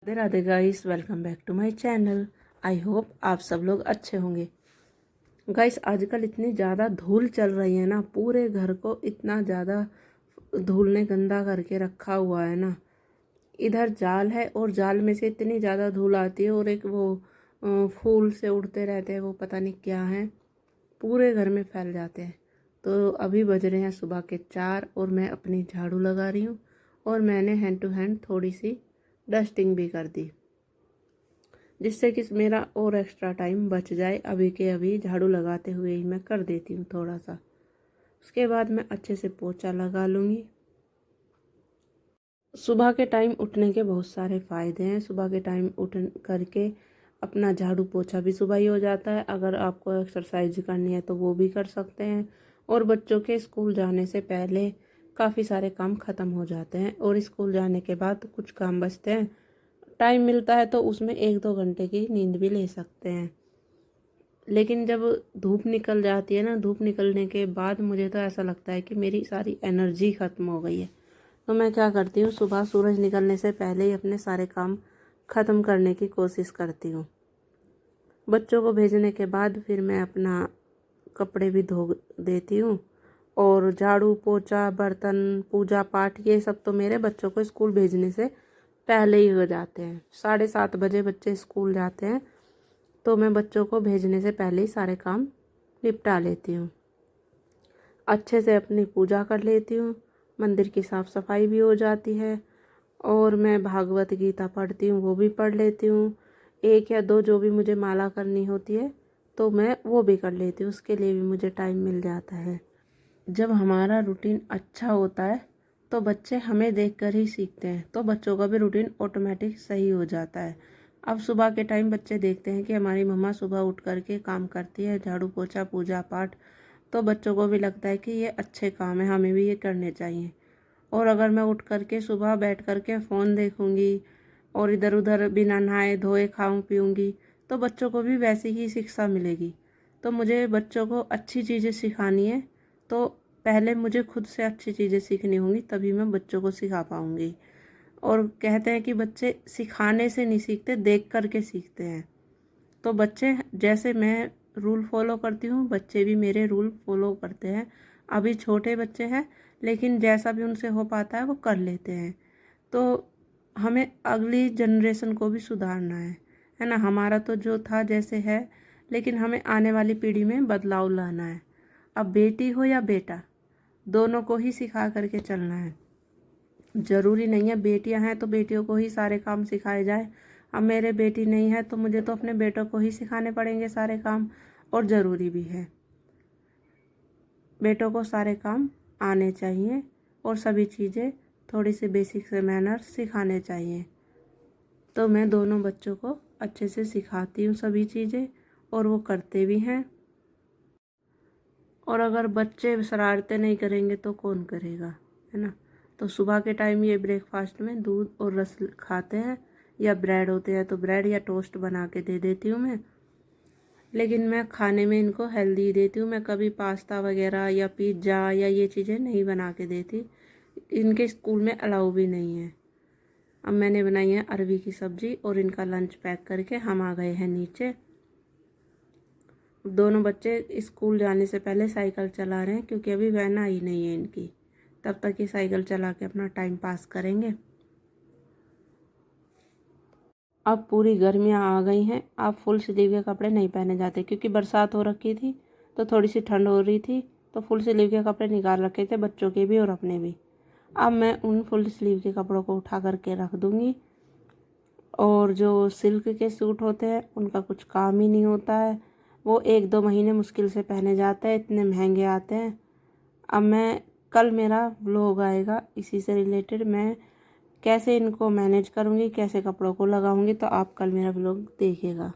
Radhe Radhe guys, welcome back to my channel. I hope आप सब लोग अच्छे होंगे। गाइस, आजकल इतनी ज़्यादा धूल चल रही है ना, पूरे घर को इतना ज़्यादा धूल ने गंदा करके रखा हुआ है ना। इधर जाल है और जाल में से इतनी ज़्यादा धूल आती है, और एक वो फूल से उड़ते रहते हैं, वो पता नहीं क्या है, पूरे घर में फैल जाते हैं। तो अभी बज रहे हैं सुबह के 4 और मैं अपनी झाड़ू लगा रही हूँ, और मैंने हैंड टू हैंड थोड़ी सी डस्टिंग भी कर दी, जिससे कि मेरा और एक्स्ट्रा टाइम बच जाए। अभी के अभी झाड़ू लगाते हुए ही मैं कर देती हूँ थोड़ा सा। उसके बाद मैं अच्छे से पोछा लगा लूँगी। सुबह के टाइम उठने के बहुत सारे फ़ायदे हैं। सुबह के टाइम उठ करके अपना झाड़ू पोछा भी सुबह ही हो जाता है। अगर आपको एक्सरसाइज करनी है तो वो भी कर सकते हैं, और बच्चों के स्कूल जाने से पहले काफ़ी सारे काम ख़त्म हो जाते हैं, और स्कूल जाने के बाद कुछ काम बचते हैं। टाइम मिलता है तो उसमें 1-2 घंटे की नींद भी ले सकते हैं। लेकिन जब धूप निकल जाती है ना, धूप निकलने के बाद मुझे तो ऐसा लगता है कि मेरी सारी एनर्जी ख़त्म हो गई है। तो मैं क्या करती हूँ, सुबह सूरज निकलने से पहले ही अपने सारे काम ख़त्म करने की कोशिश करती हूँ। बच्चों को भेजने के बाद फिर मैं अपना कपड़े भी धो देती हूँ, और झाड़ू पोछा बर्तन पूजा पाठ ये सब तो मेरे बच्चों को स्कूल भेजने से पहले ही हो जाते हैं। 7:30 बजे बच्चे स्कूल जाते हैं, तो मैं बच्चों को भेजने से पहले ही सारे काम निपटा लेती हूँ। अच्छे से अपनी पूजा कर लेती हूँ, मंदिर की साफ़ सफाई भी हो जाती है, और मैं भागवत गीता पढ़ती हूँ, वो भी पढ़ लेती हूँ। 1 या 2 जो भी मुझे माला करनी होती है तो मैं वो भी कर लेती हूँ, उसके लिए भी मुझे टाइम मिल जाता है। जब हमारा रूटीन अच्छा होता है तो बच्चे हमें देखकर ही सीखते हैं, तो बच्चों का भी रूटीन ऑटोमेटिक सही हो जाता है। अब सुबह के टाइम बच्चे देखते हैं कि हमारी मम्मा सुबह उठ करके काम करती है, झाड़ू पोछा पूजा पाठ, तो बच्चों को भी लगता है कि ये अच्छे काम है, हमें भी ये करने चाहिए। और अगर मैं उठ करके सुबह बैठ करके फ़ोन देखूँगी और इधर उधर बिना नहाए धोए खाऊँ पीऊँगी, तो बच्चों को भी वैसी ही शिक्षा मिलेगी। तो मुझे बच्चों को अच्छी चीज़ें सिखानी है, तो पहले मुझे खुद से अच्छी चीज़ें सीखनी होंगी, तभी मैं बच्चों को सिखा पाऊँगी। और कहते हैं कि बच्चे सिखाने से नहीं सीखते, देख कर के सीखते हैं। तो बच्चे जैसे मैं रूल फॉलो करती हूँ, बच्चे भी मेरे रूल फॉलो करते हैं। अभी छोटे बच्चे हैं, लेकिन जैसा भी उनसे हो पाता है वो कर लेते हैं। तो हमें अगली जनरेशन को भी सुधारना है ना। हमारा तो जो था जैसे है, लेकिन हमें आने वाली पीढ़ी में बदलाव लाना है। अब बेटी हो या बेटा, दोनों को ही सिखा करके चलना है। ज़रूरी नहीं है बेटियां हैं तो बेटियों को ही सारे काम सिखाए जाए। अब मेरे बेटी नहीं है तो मुझे तो अपने बेटों को ही सिखाने पड़ेंगे सारे काम, और ज़रूरी भी है। बेटों को सारे काम आने चाहिए, और सभी चीज़ें थोड़ी सी बेसिक से मैनर सिखाने चाहिए। तो मैं दोनों बच्चों को अच्छे से सिखाती हूँ सभी चीज़ें, और वो करते भी हैं। और अगर बच्चे शरारतें नहीं करेंगे तो कौन करेगा, है ना। तो सुबह के टाइम ये ब्रेकफास्ट में दूध और रस खाते हैं, या ब्रेड होते हैं तो ब्रेड या टोस्ट बना के दे देती हूँ मैं। लेकिन मैं खाने में इनको हेल्दी देती हूँ। मैं कभी पास्ता वगैरह या पिज़्ज़ा या ये चीज़ें नहीं बना के देती, इनके स्कूल में अलाउ भी नहीं है। अब मैंने बनाई है अरवी की सब्ज़ी, और इनका लंच पैक करके हम आ गए हैं नीचे। दोनों बच्चे स्कूल जाने से पहले साइकिल चला रहे हैं, क्योंकि अभी वैन आई नहीं है इनकी। तब तक ये साइकिल चला के अपना टाइम पास करेंगे। अब पूरी गर्मियाँ आ गई हैं, अब फुल स्लीव के कपड़े नहीं पहने जाते, क्योंकि बरसात हो रखी थी तो थोड़ी सी ठंड हो रही थी, तो फुल स्लीव के कपड़े निकाल रखे थे, बच्चों के भी और अपने भी। अब मैं उन फुल स्लीव के कपड़ों को उठा करके रख दूँगी। और जो सिल्क के सूट होते हैं उनका कुछ काम ही नहीं होता है, वो 1-2 महीने मुश्किल से पहने जाते हैं, इतने महंगे आते हैं। अब मैं कल मेरा व्लॉग आएगा इसी से रिलेटेड, मैं कैसे इनको मैनेज करूँगी, कैसे कपड़ों को लगाऊँगी, तो आप कल मेरा व्लॉग देखिएगा।